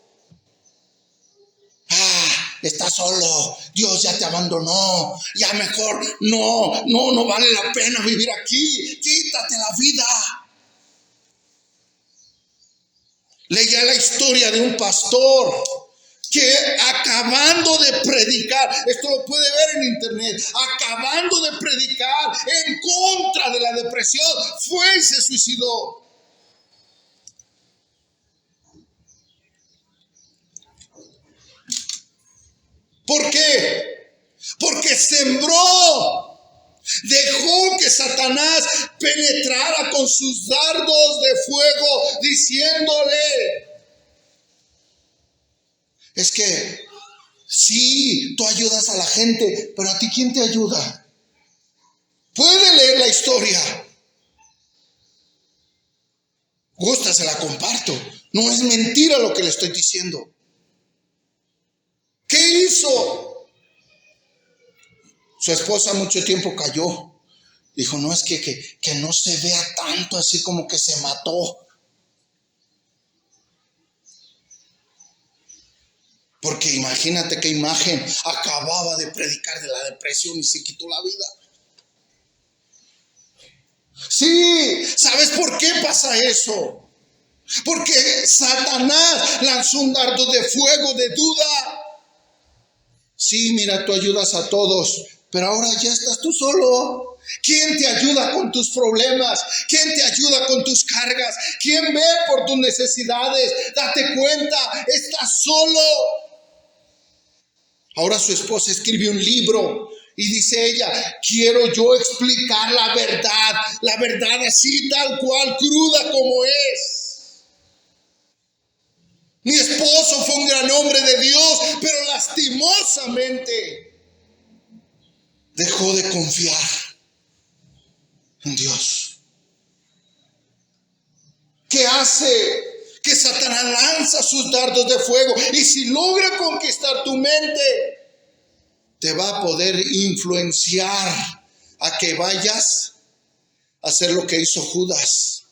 Estás solo, Dios ya te abandonó, ya mejor no vale la pena vivir aquí, quítate la vida. Leía la historia de un pastor que acabando de predicar, esto lo puede ver en internet, acabando de predicar en contra de la depresión, fue y se suicidó. ¿Por qué? Porque sembró, dejó que Satanás penetrara con sus dardos de fuego, diciéndole, es que sí, tú ayudas a la gente, pero ¿a ti quién te ayuda? Puede leer la historia. Gusta, se la comparto. No es mentira lo que le estoy diciendo. ¿Qué hizo? Su esposa mucho tiempo cayó. Dijo, no, es que no se vea tanto así como que se mató. Porque imagínate qué imagen. Acababa de predicar de la depresión y se quitó la vida. Sí, ¿sabes por qué pasa eso? Porque Satanás lanzó un dardo de fuego, de duda. Sí, mira, tú ayudas a todos, pero ahora ya estás tú solo. ¿Quién te ayuda con tus problemas? ¿Quién te ayuda con tus cargas? ¿Quién ve por tus necesidades? Date cuenta, estás solo. Ahora su esposa escribe un libro y dice ella, quiero yo explicar la verdad así tal cual, cruda como es. Mi esposo fue un gran hombre de Dios, pero lastimosamente dejó de confiar en Dios. ¿Qué hace? Que Satanás lanza sus dardos de fuego y si logra conquistar tu mente, te va a poder influenciar a que vayas a hacer lo que hizo Judas,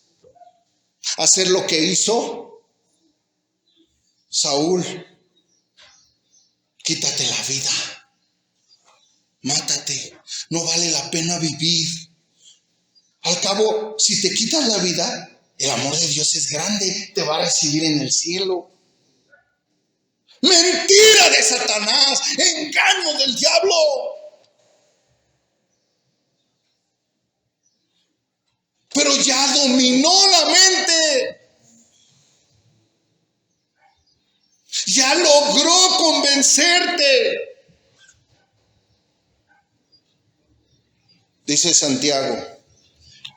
a hacer lo que hizo Saúl. Quítate la vida, mátate, no vale la pena vivir. Al cabo, si te quitas la vida, el amor de Dios es grande, te va a recibir en el cielo. Mentira de Satanás, engaño del diablo. Pero ya dominó la mente. convencerte. Dice Santiago,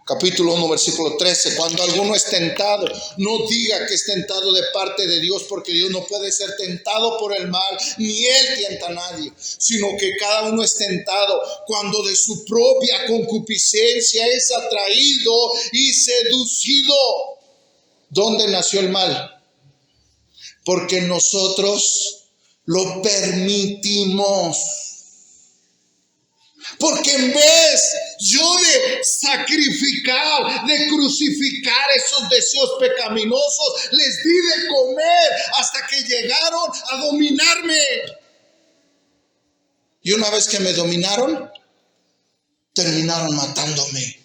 capítulo 1, versículo 13, cuando alguno es tentado, no diga que es tentado de parte de Dios, porque Dios no puede ser tentado por el mal, ni Él tienta a nadie, sino que cada uno es tentado cuando de su propia concupiscencia es atraído y seducido. ¿Dónde nació el mal? Porque nosotros lo permitimos. Porque en vez yo de sacrificar, de crucificar esos deseos pecaminosos, les di de comer hasta que llegaron a dominarme. Y una vez que me dominaron, terminaron matándome.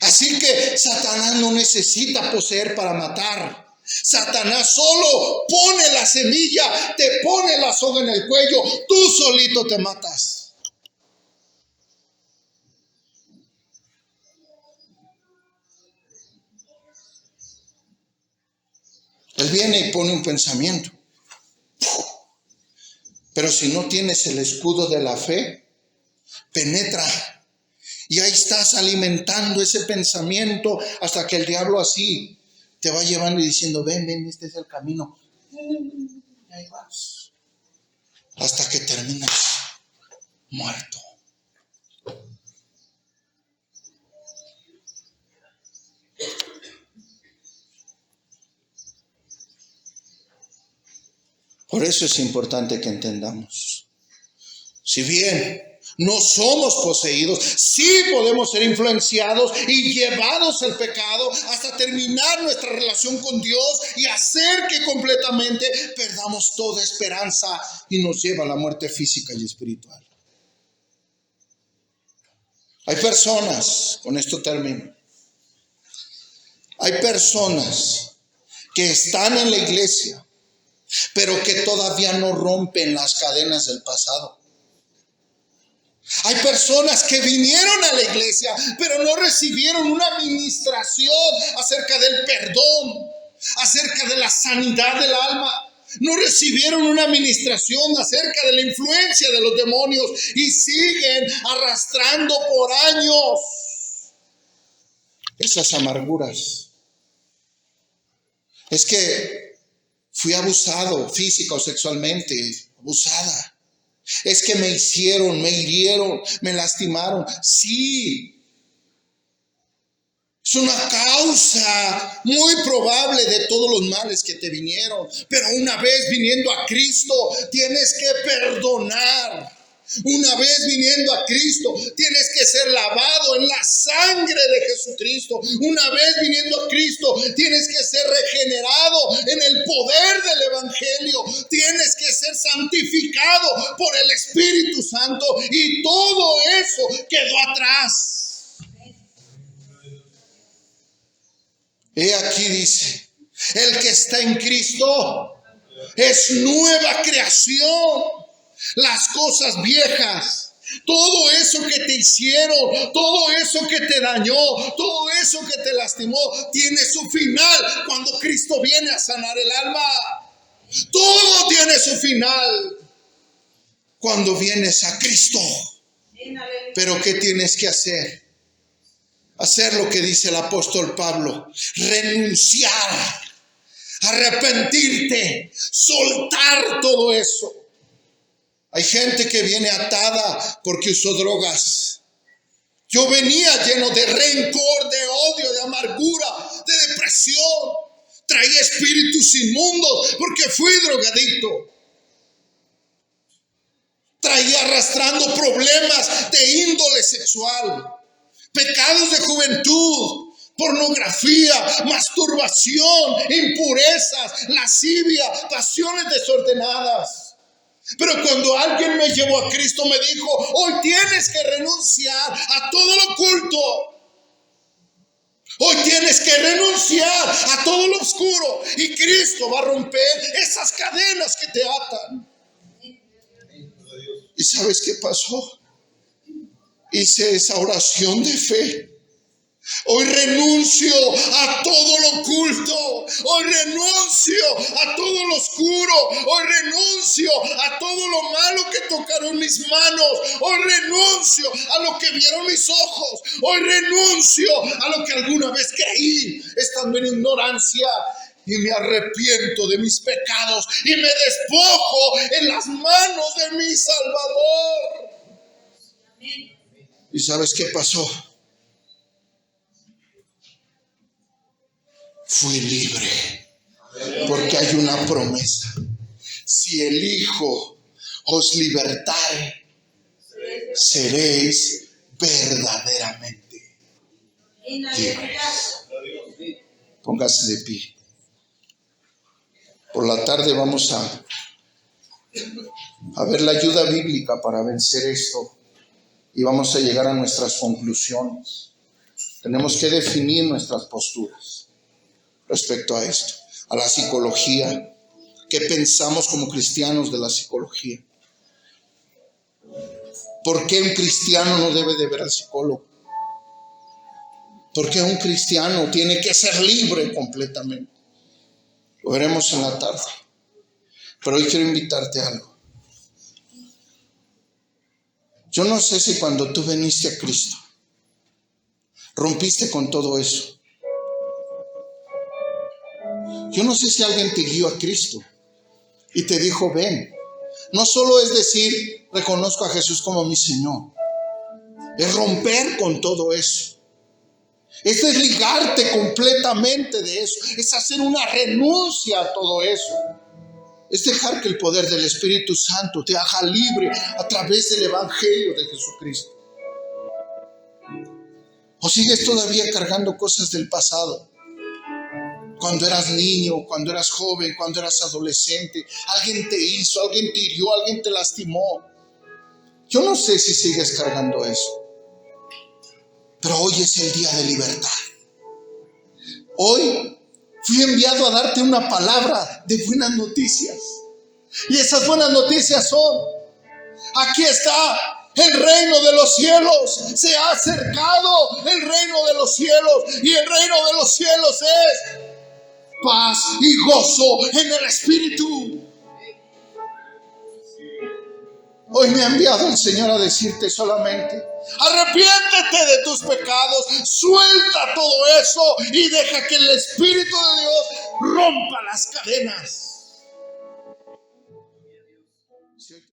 Así que Satanás no necesita poseer para matar. Satanás solo pone la semilla, te pone la soga en el cuello, tú solito te matas. Él viene y pone un pensamiento. Pero si no tienes el escudo de la fe, penetra. Y ahí estás alimentando ese pensamiento hasta que el diablo así te va llevando y diciendo, ven, este es el camino. Y ahí vas. Hasta que terminas muerto. Por eso es importante que entendamos. Si bien no somos poseídos, sí podemos ser influenciados y llevados al pecado hasta terminar nuestra relación con Dios y hacer que completamente perdamos toda esperanza y nos lleva a la muerte física y espiritual. Hay personas, con esto termino, hay personas que están en la iglesia, pero que todavía no rompen las cadenas del pasado. Hay personas que vinieron a la iglesia, pero no recibieron una administración acerca del perdón, acerca de la sanidad del alma. No recibieron una administración acerca de la influencia de los demonios y siguen arrastrando por años esas amarguras. Es que fui abusado física o sexualmente, abusada. Es que me hicieron, me hirieron, me lastimaron. Sí, es una causa muy probable de todos los males que te vinieron. Pero una vez viniendo a Cristo, tienes que perdonar. Una vez viniendo a Cristo, tienes que ser lavado en la sangre de Jesucristo. Una vez viniendo a Cristo, tienes que ser regenerado en el poder del Evangelio. Tienes que ser santificado por el Espíritu Santo. Y todo eso quedó atrás. He aquí dice, el que está en Cristo es nueva creación. Las cosas viejas, todo eso que te hicieron, todo eso que te dañó, todo eso que te lastimó, tiene su final cuando Cristo viene a sanar el alma. Todo tiene su final cuando vienes a Cristo. Pero ¿qué tienes que hacer? Hacer lo que dice el apóstol Pablo, renunciar, arrepentirte, soltar todo eso. Hay gente que viene atada porque usó drogas. Yo venía lleno de rencor, de odio, de amargura, de depresión. Traía espíritus inmundos porque fui drogadicto. Traía arrastrando problemas de índole sexual, pecados de juventud, pornografía, masturbación, impurezas, lascivia, pasiones desordenadas. Pero cuando alguien me llevó a Cristo, me dijo, hoy tienes que renunciar a todo lo oculto. Hoy tienes que renunciar a todo lo oscuro. Y Cristo va a romper esas cadenas que te atan. ¿Y sabes qué pasó? Hice esa oración de fe. Hoy renuncio a todo lo oculto. Hoy renuncio a todo lo oscuro. Hoy renuncio a todo lo malo que tocaron mis manos. Hoy renuncio a lo que vieron mis ojos. Hoy renuncio a lo que alguna vez creí estando en ignorancia. Y me arrepiento de mis pecados y me despojo en las manos de mi Salvador. ¿Y sabes qué pasó? Fui libre, porque hay una promesa. Si el Hijo os libertare, seréis verdaderamente libres. Póngase de pie. Por la tarde vamos a ver la ayuda bíblica para vencer esto y vamos a llegar a nuestras conclusiones. Tenemos que definir nuestras posturas respecto a esto, a la psicología. ¿Qué pensamos como cristianos de la psicología? ¿Por qué un cristiano no debe de ver al psicólogo? ¿Por qué un cristiano tiene que ser libre completamente? Lo veremos en la tarde. Pero hoy quiero invitarte a algo. Yo no sé si cuando tú viniste a Cristo, rompiste con todo eso. Yo no sé si alguien te guió a Cristo y te dijo, ven. No solo es decir, reconozco a Jesús como mi Señor. Es romper con todo eso. Es desligarte completamente de eso. Es hacer una renuncia a todo eso. Es dejar que el poder del Espíritu Santo te haga libre a través del Evangelio de Jesucristo. ¿O sigues todavía cargando cosas del pasado? Cuando eras niño, cuando eras joven, cuando eras adolescente, alguien te hizo, alguien te hirió, alguien te lastimó. Yo no sé si sigues cargando eso. Pero hoy es el día de libertad. Hoy fui enviado a darte una palabra de buenas noticias. Y esas buenas noticias son: aquí está el reino de los cielos. Se ha acercado el reino de los cielos. Y el reino de los cielos es paz y gozo en el Espíritu. Hoy me ha enviado el Señor a decirte solamente: arrepiéntete de tus pecados, suelta todo eso y deja que el Espíritu de Dios rompa las cadenas.